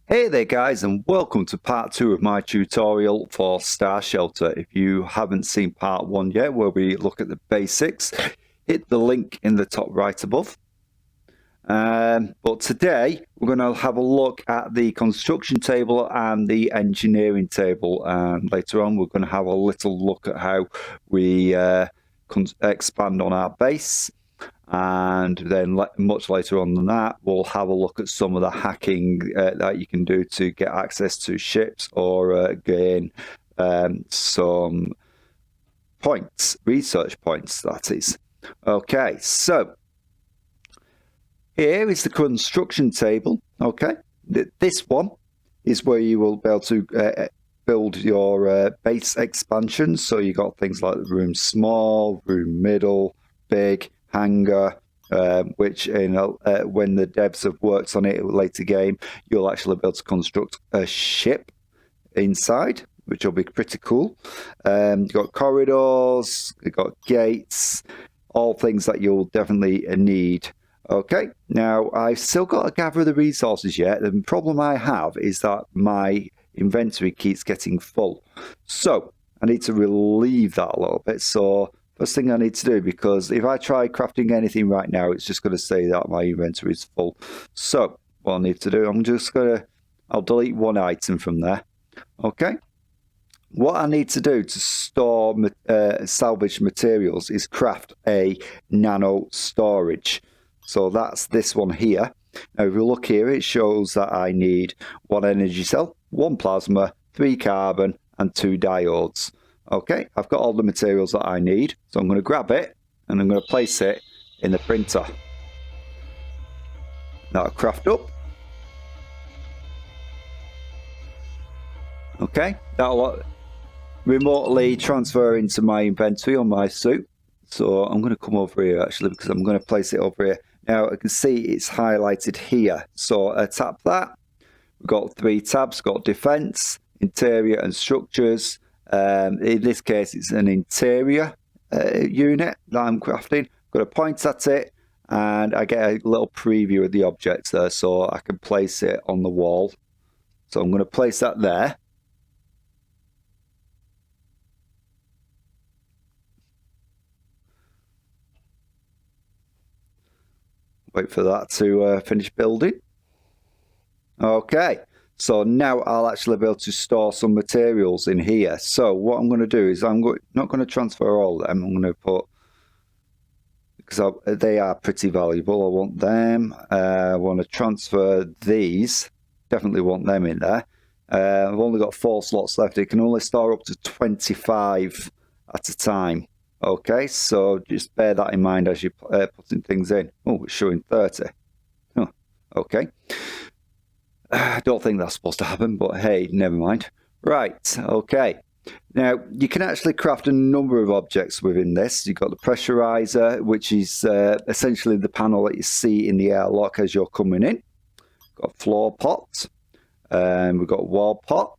Hey there guys, and welcome to part 2 of my tutorial for Starshelter. If you haven't seen part 1 yet, where we look at the basics, hit the link in the top right above. But today we're going to have a look at the construction table and the engineering table, and later on we're going to have a little look at how we expand on our base. And then much later on than that, we'll have a look at some of the hacking that you can do to get access to ships or gain some points, research points, that is. Okay, so here is the construction table. Okay, this one is where you will be able to build your base expansions. So you got things like room small, room middle, big, hangar, which when the devs have worked on it later game, you'll actually be able to construct a ship inside, which will be pretty cool. You've got corridors, you've got gates, all things that you'll definitely need. Okay, now I've still got to gather the resources yet. The problem I have is that my inventory keeps getting full. So I need to relieve that a little bit. So first thing I need to do, because if I try crafting anything right now, it's just going to say that my inventory is full. So what I need to do, I'll delete one item from there. Okay. What I need to do to store salvaged materials is craft a nano storage. So that's this one here. Now if you look here, it shows that I need 1 energy cell, 1 plasma, 3 carbon and 2 diodes. Okay, I've got all the materials that I need, so I'm going to grab it and I'm going to place it in the printer. That'll craft up. Okay, that'll remotely transfer into my inventory on my suit. So I'm going to come over here actually, because I'm going to place it over here. Now I can see it's highlighted here. So I tap that. We've got 3 tabs, got defense, interior and structures. In this case, it's an interior unit that I'm crafting. I've got to point at it and I get a little preview of the objects there, so I can place it on the wall. So I'm going to place that there. Wait for that to finish building. Okay. So now I'll actually be able to store some materials in here. So what I'm going to do is I'm not going to transfer all of them. I'm going to put, because they are pretty valuable. I want them. I want to transfer these. Definitely want them in there. I've only got 4 slots left. It can only store up to 25 at a time. Okay, so just bear that in mind as you're putting things in. Oh, it's showing 30. Oh, okay. I don't think that's supposed to happen, but hey, never mind. Right, okay. Now, you can actually craft a number of objects within this. You've got the pressurizer, which is essentially the panel that you see in the airlock as you're coming in. Got floor pot. We've got wall pot.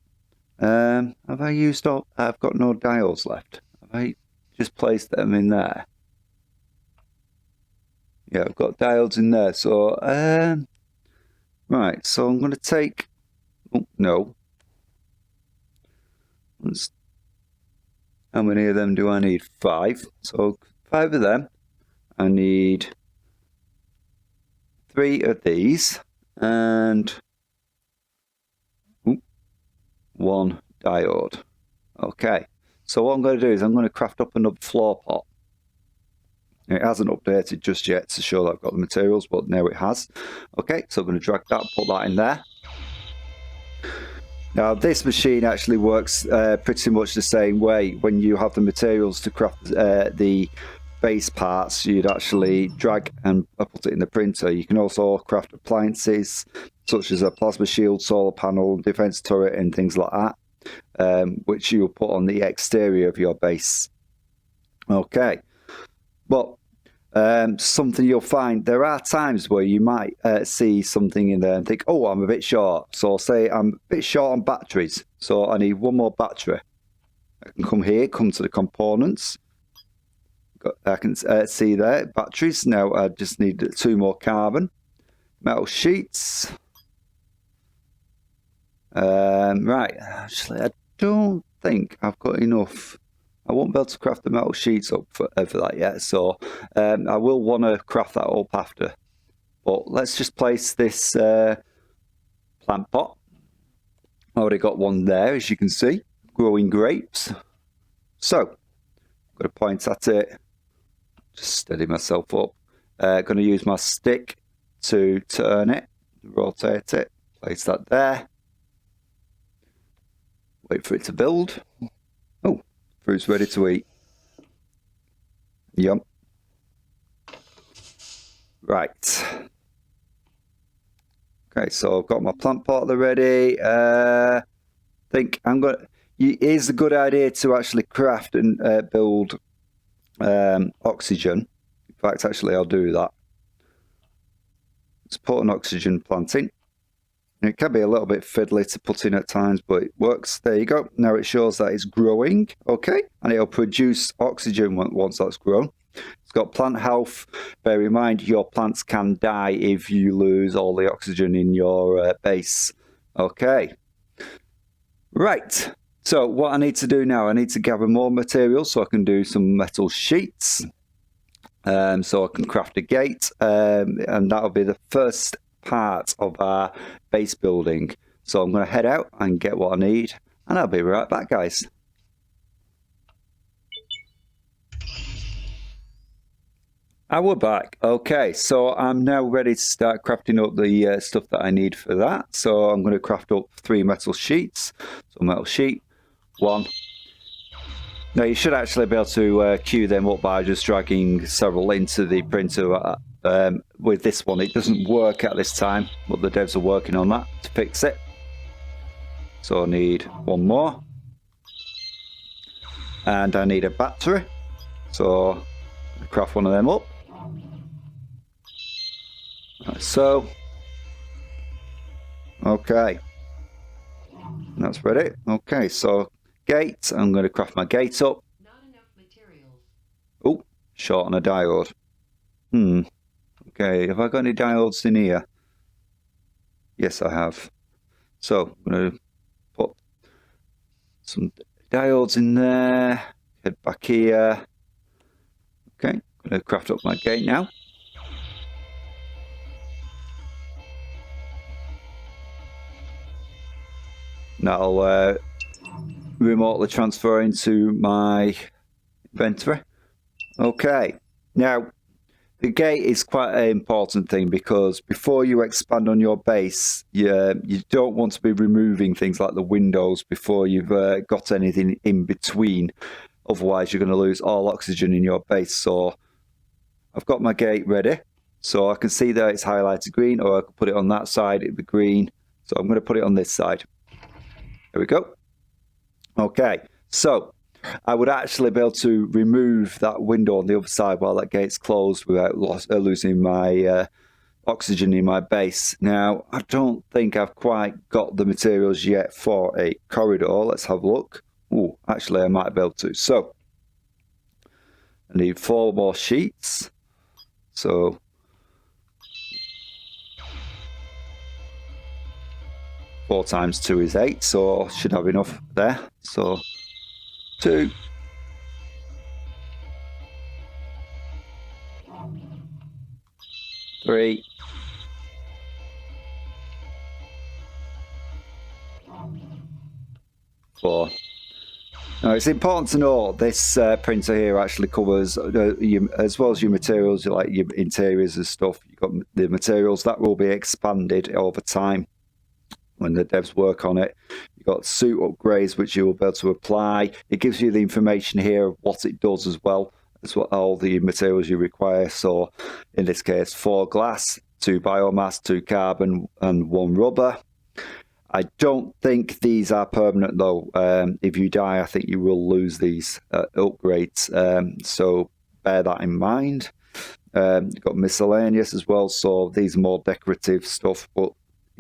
Have I used all? I've got no dials left. Have I just placed them in there? Yeah, I've got dials in there. So, right, so I'm going to take, oh, no. How many of them do I need? 5. So 5 of them. I need 3 of these and 1 diode. Okay, so what I'm going to do is I'm going to craft up another floor pot. It hasn't updated just yet to show that I've got the materials, but now it has. Okay, so I'm going to drag that, put that in there. Now, this machine actually works pretty much the same way. When you have the materials to craft the base parts, you'd actually drag and put it in the printer. You can also craft appliances, such as a plasma shield, solar panel, defense turret, and things like that, which you'll put on the exterior of your base. Okay. But something you'll find, there are times where you might see something in there and think, oh, I'm a bit short. So say I'm a bit short on batteries, so I need 1 more battery. I can come here, come to the components. I can see there, batteries. Now I just need 2 more carbon. Metal sheets. Right, actually, I don't think I've got enough. I won't be able to craft the metal sheets up for that yet, so I will want to craft that up after. But let's just place this plant pot. Already got one there, as you can see, growing grapes. So, I'm going to point at it, just steady myself up. Going to use my stick to turn it, rotate it, place that there. Wait for it to build. Oh, fruit's ready to eat. Yum. Right. Okay, so I've got my plant pot ready. Think I'm going to... It is a good idea to actually craft and build oxygen. In fact, actually, I'll do that. Let's put an oxygen plant in. It can be a little bit fiddly to put in at times, but it works. There you go. Now it shows that it's growing, okay? And it'll produce oxygen once that's grown. It's got plant health. Bear in mind, your plants can die if you lose all the oxygen in your base. Okay. Right. So what I need to do now, I need to gather more materials so I can do some metal sheets. So I can craft a gate, and that'll be the first part of our base building. So I'm going to head out and get what I need, and I'll be right back, guys. And we're back. Okay, so I'm now ready to start crafting up the stuff that I need for that. So I'm going to craft up 3 metal sheets. So metal sheet 1. Now you should actually be able to queue them up by just dragging several into the printer. With this one, it doesn't work at this time, but the devs are working on that to fix it. So I need 1 more. And I need a battery. So I'll craft one of them up. Like so. Okay. That's ready. Okay, so gate. I'm going to craft my gate up. Not enough materials. Oh, short on a diode. Okay, have I got any diodes in here? Yes, I have. So I'm going to put some diodes in there. Head back here. Okay, I'm going to craft up my gate now. That'll remotely transfer into my inventory. Okay, now the gate is quite an important thing because before you expand on your base, you don't want to be removing things like the windows before you've got anything in between. Otherwise, you're going to lose all oxygen in your base. So I've got my gate ready. So I can see that it's highlighted green, or I could put it on that side, it'd be green. So I'm going to put it on this side. There we go. Okay, so I would actually be able to remove that window on the other side while that gate's closed without losing my oxygen in my base. Now, I don't think I've quite got the materials yet for a corridor. Let's have a look. Oh, actually, I might be able to. So, I need 4 more sheets. So, 4 times 2 is 8, so I should have enough there. So 2, 3, 4. Now it's important to note this printer here actually covers, as well as your materials, like your interiors and stuff, you've got the materials that will be expanded over time when the devs work on it. You've got suit upgrades which you will be able to apply. It gives you the information here of what it does as well as what all the materials you require. So in this case, 4 glass, 2 biomass, 2 carbon and 1 rubber. I don't think these are permanent though. If you die, I think you will lose these upgrades. So bear that in mind. You've got miscellaneous as well. So these are more decorative stuff, but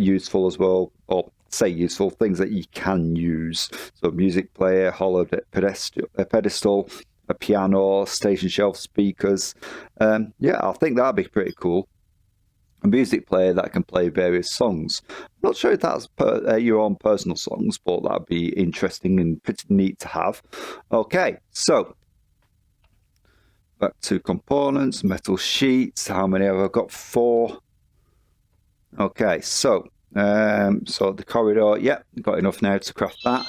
useful as well, or say useful things that you can use. So music player, hollow pedestal, a piano, station shelf speakers. Yeah, I think that'd be pretty cool. a music player that can play various songs. I'm not sure if that's your own personal songs, but that'd be interesting and pretty neat to have. Okay, so back to components, metal sheets. How many have I got? 4. Okay, so the corridor, yep, got enough now to craft that.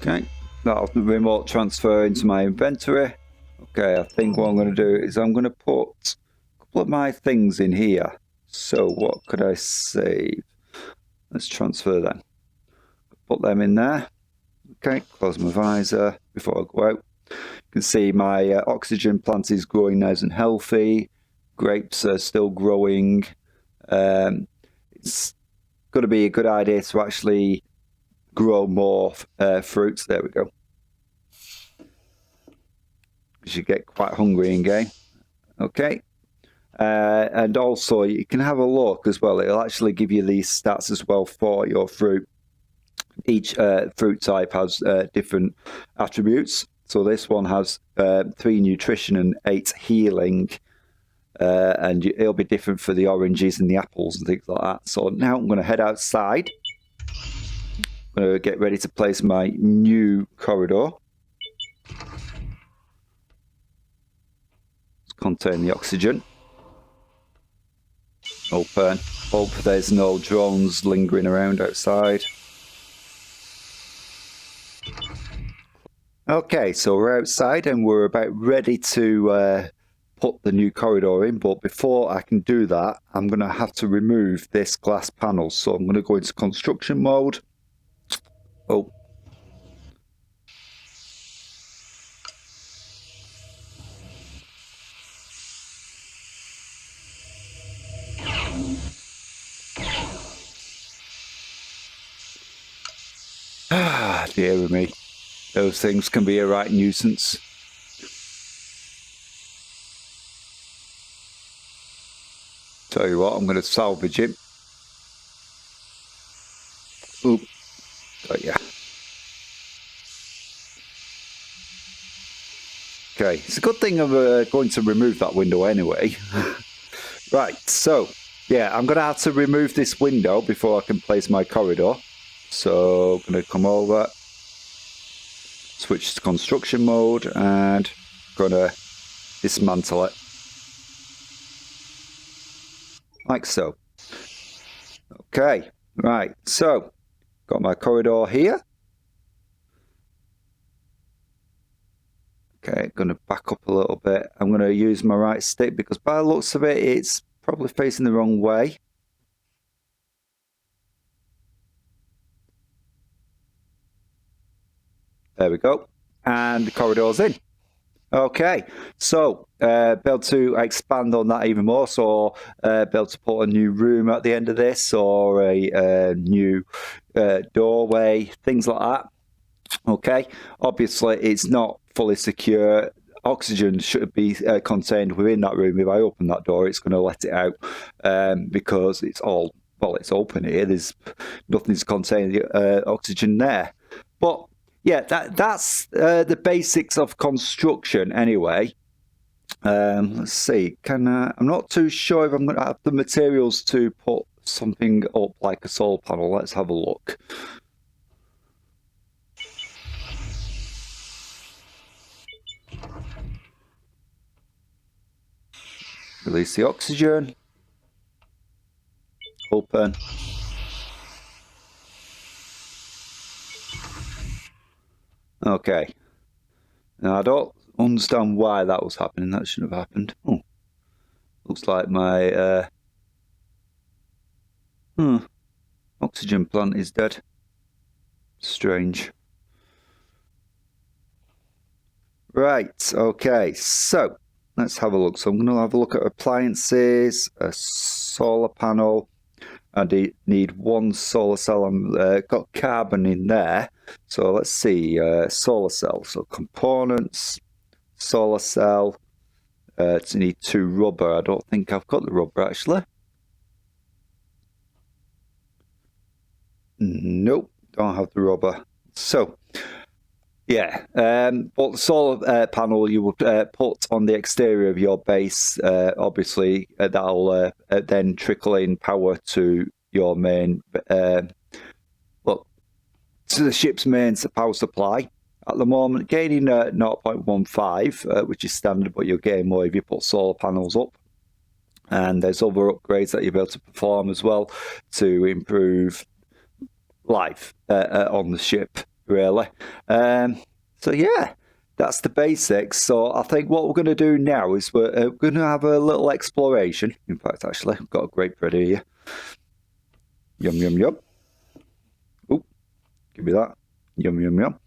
Okay, that'll remote transfer into my inventory. Okay, I think what I'm going to do is I'm going to put a couple of my things in here. So what could I save? Let's transfer them. Put them in there. Okay, close my visor before I go out. You can see my oxygen plant is growing nice and healthy. Grapes are still growing. It's going to be a good idea to actually grow more fruits. There we go. Because you get quite hungry in game. Okay. And also you can have a look as well. It'll actually give you these stats as well for your fruit. Each fruit type has different attributes. So this one has 3 nutrition and 8 healing. And it'll be different for the oranges and the apples and things like that. So now I'm going to head outside. I'm going to get ready to place my new corridor. Let's contain the oxygen. Open. Hope there's no drones lingering around outside. Okay, so we're outside and we're about ready to put the new corridor in, but before I can do that, I'm going to have to remove this glass panel. So I'm going to go into construction mode. Oh. Ah, dear me. Those things can be a right nuisance. Tell you what, I'm going to salvage him. Oop. Got ya. Okay, it's a good thing I'm going to remove that window anyway. Right, so, yeah, I'm going to have to remove this window before I can place my corridor. So, I'm going to come over, switch to construction mode, and going to dismantle it. Like so. Okay, right, so, got my corridor here. Okay, going to back up a little bit. I'm going to use my right stick because by the looks of it, it's probably facing the wrong way. There we go. And the corridor's in. Okay, so be able to expand on that even more. So be able to put a new room at the end of this or a new doorway, things like that. Okay, obviously it's not fully secure. Oxygen should be contained within that room. If I open that door, it's going to let it out because it's all, well, it's open here. There's nothing to contain the oxygen there. But yeah, that's the basics of construction anyway. Let's see, I'm not too sure if I'm going to have the materials to put something up like a solar panel. Let's have a look. Release the oxygen. Open. Okay. Now I don't understand why that was happening. That shouldn't have happened. Oh. Looks like my oxygen plant is dead. Strange. Right, okay, so let's have a look. So I'm going to have a look at appliances, a solar panel. I need 1 solar cell. I've got carbon in there. So let's see, solar cell. So components, solar cell. To need 2 rubber. I don't think I've got the rubber actually. Nope, don't have the rubber. So, yeah, but the solar panel you would put on the exterior of your base, obviously, that'll then trickle in power to your main, well, to the ship's main power supply. At the moment, gaining 0.15, which is standard, but you'll gain more if you put solar panels up. And there's other upgrades that you'll be able to perform as well to improve life on the ship, really. So yeah, that's the basics. So I think what we're going to do now is we're going to have a little exploration. In fact, actually, I've got a great bread here. Yum, yum, yum. Oh, give me that. Yum, yum, yum.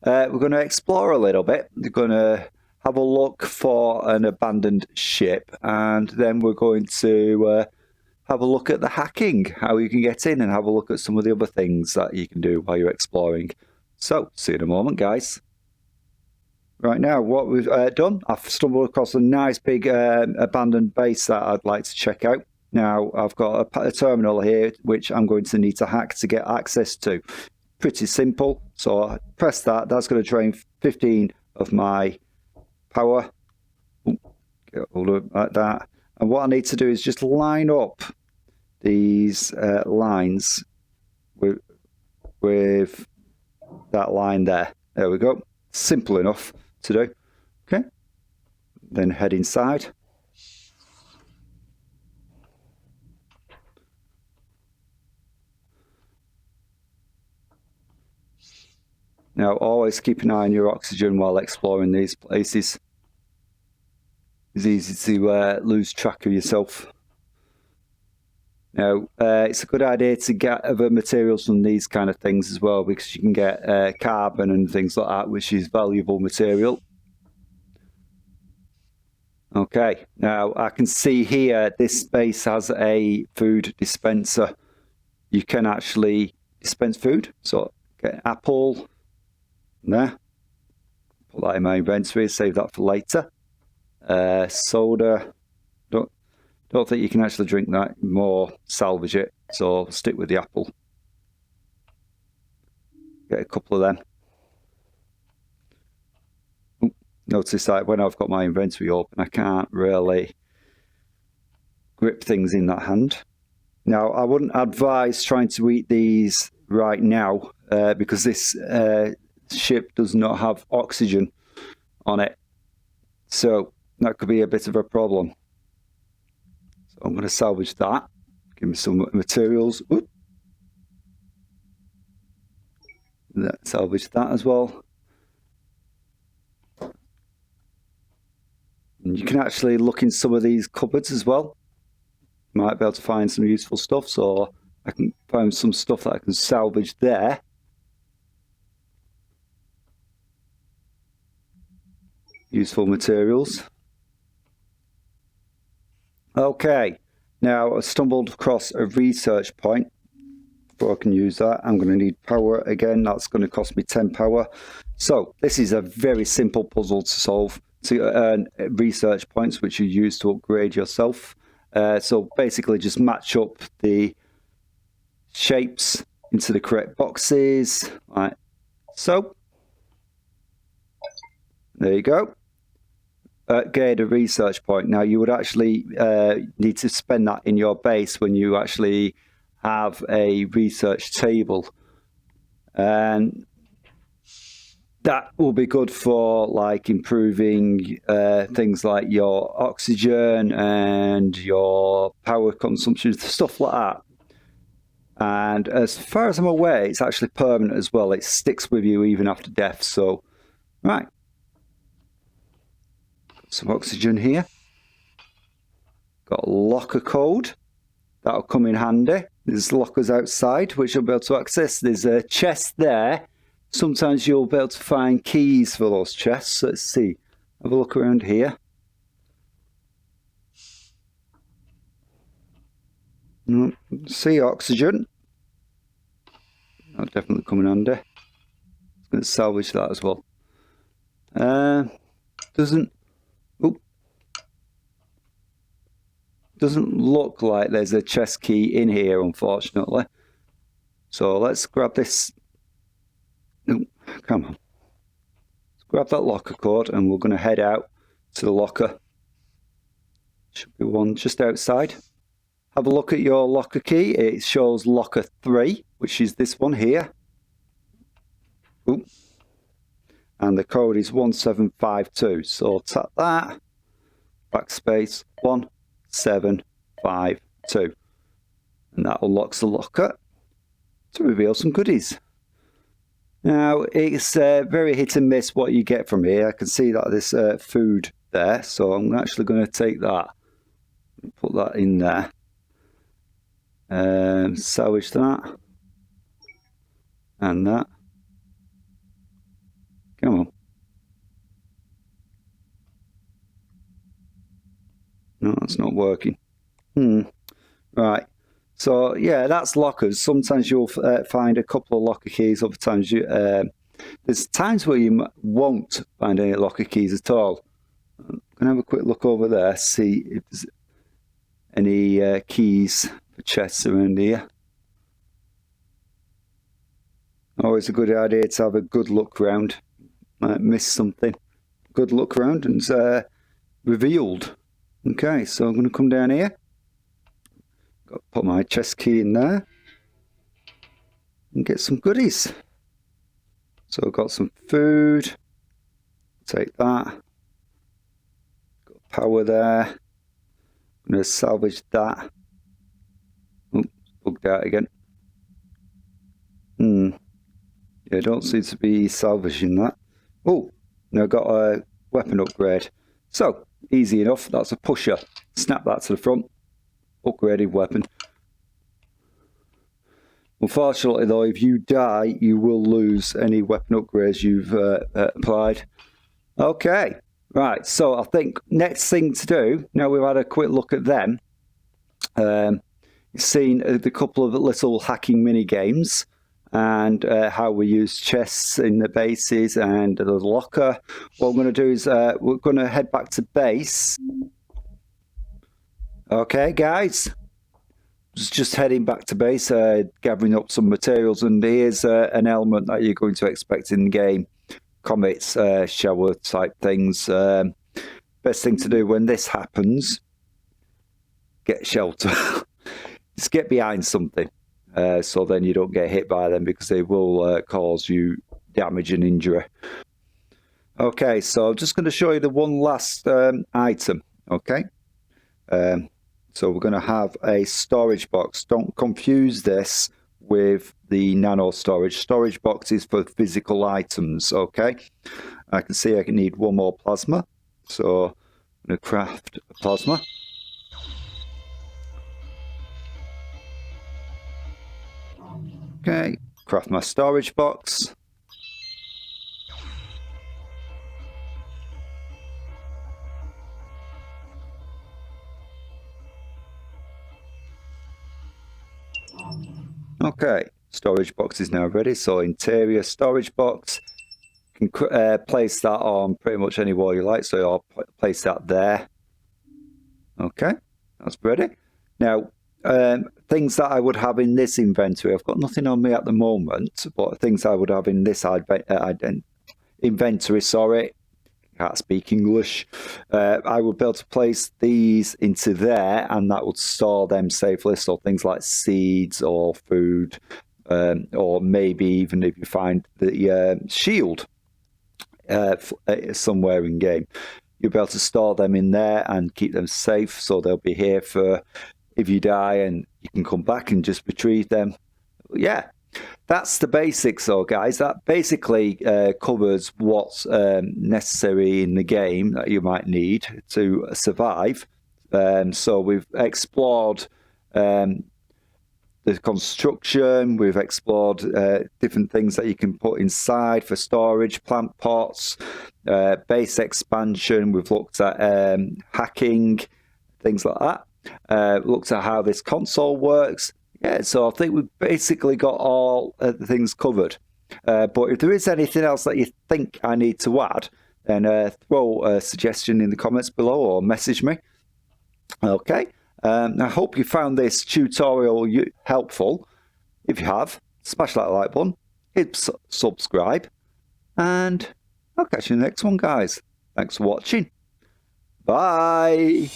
We're going to explore a little bit. We're going to have a look for an abandoned ship, and then we're going to have a look at the hacking, how you can get in, and have a look at some of the other things that you can do while you're exploring. So, see you in a moment, guys. Right now, what we've done, I've stumbled across a nice big abandoned base that I'd like to check out. Now, I've got a terminal here, which I'm going to need to hack to get access to. Pretty simple. So I press that. That's going to drain 15 of my power. Ooh, get hold of it like that. And what I need to do is just line up these lines with that line there. There we go. Simple enough to do. Okay. Then head inside. Now, always keep an eye on your oxygen while exploring these places. It's easy to lose track of yourself. Now, it's a good idea to get other materials from these kind of things as well, because you can get carbon and things like that, which is valuable material. Okay, now I can see here this space has a food dispenser. You can actually dispense food. So, get an apple. There, put that in my inventory, save that for later. Soda, don't think you can actually drink that, more salvage it, so stick with the apple. Get a couple of them. Notice that when I've got my inventory open, I can't really grip things in that hand. Now, I wouldn't advise trying to eat these right now, because this ship does not have oxygen on it, so that could be a bit of a problem. So I'm going to salvage that. Give me some materials. Oop. Salvage that as well. And you can actually look in some of these cupboards as well. Might be able to find some useful stuff, so I can find some stuff that I can salvage there. Useful materials. Okay, now I've stumbled across a research point. Before I can use that, I'm going to need power again. That's going to cost me 10 power. So this is a very simple puzzle to solve to earn research points, which you use to upgrade yourself. So basically just match up the shapes into the correct boxes, like so. There you go. Gain a research point. Now you would actually need to spend that in your base when you actually have a research table, and that will be good for like improving things like your oxygen and your power consumption, stuff like that. And as far as I'm aware, it's actually permanent as well. It sticks with you even after death. So, right. Some oxygen here. Got a locker code. That'll come in handy. There's lockers outside, which you'll be able to access. There's a chest there. Sometimes you'll be able to find keys for those chests. Let's see. Have a look around here. See oxygen. That'll definitely come in handy. I'm going to salvage that as well. Doesn't look like there's a chest key in here, unfortunately. So let's grab this. Oh, come on. Let's grab that locker code and we're going to head out to the locker. Should be one just outside. Have a look at your locker key. It shows locker 3, which is this one here. Ooh. And the code is 1752. So tap that. Backspace 1752. And that unlocks the locker to reveal some goodies. Now, it's very hit and miss what you get from here. I can see that there's food there. So I'm actually going to take that. Put that in there. Salvage that. And that. Come on. No, it's not working. Right. So, yeah, that's lockers. Sometimes you'll find a couple of locker keys. Other times you... there's times where you won't find any locker keys at all. I'm going to have a quick look over there, see if there's any keys for chests around here. Always a good idea to have a good look round. Might miss something. Good look round and it's revealed. Okay, so I'm going to come down here. Got to put my chest key in there and get some goodies. So I've got some food. Take that. Got power there. I'm going to salvage that. Oh, bugged out again. Yeah, don't seem to be salvaging that. Oh, now I've got a weapon upgrade. So, easy enough. That's a pusher. Snap that to the front. Upgraded weapon. Unfortunately though, if you die, you will lose any weapon upgrades you've applied. Okay, right. So I think next thing to do, now we've had a quick look at them, you've seen the couple of little hacking mini games and how we use chests in the bases and the locker. What we're going to do is we're going to head back to base. Okay, guys. Just heading back to base, gathering up some materials, and here's an element that you're going to expect in the game. Comets, shower type things. Best thing to do when this happens, get shelter. Just get behind something. So then you don't get hit by them because they will cause you damage and injury. Okay, so I'm just going to show you the one last item. Okay. So we're going to have a storage box. Don't confuse this with the nano storage. Storage box is for physical items, okay? I can see I can need one more plasma. So I'm going to craft a plasma. Okay, craft my storage box. Okay, storage box is now ready. So interior storage box, you can place that on pretty much any wall you like. So I'll place that there. Okay, that's ready. Now, things that I would have in this inventory, I've got nothing on me at the moment, but things I would have in this inventory, sorry, can't speak English. I would be able to place these into there and that would store them safely. So things like seeds or food, or maybe even if you find the shield somewhere in game, you'll be able to store them in there and keep them safe. So they'll be here for if you die and you can come back and just retrieve them. Yeah. That's the basics, though, guys. That basically covers what's necessary in the game that you might need to survive. So we've explored the construction. We've explored different things that you can put inside for storage, plant pots, base expansion. We've looked at hacking, things like that. Looked at how this console works. Yeah, so I think we've basically got all the things covered. But if there is anything else that you think I need to add, then throw a suggestion in the comments below or message me. Okay, I hope you found this tutorial helpful. If you have, smash that like button, hit subscribe, and I'll catch you in the next one, guys. Thanks for watching. Bye.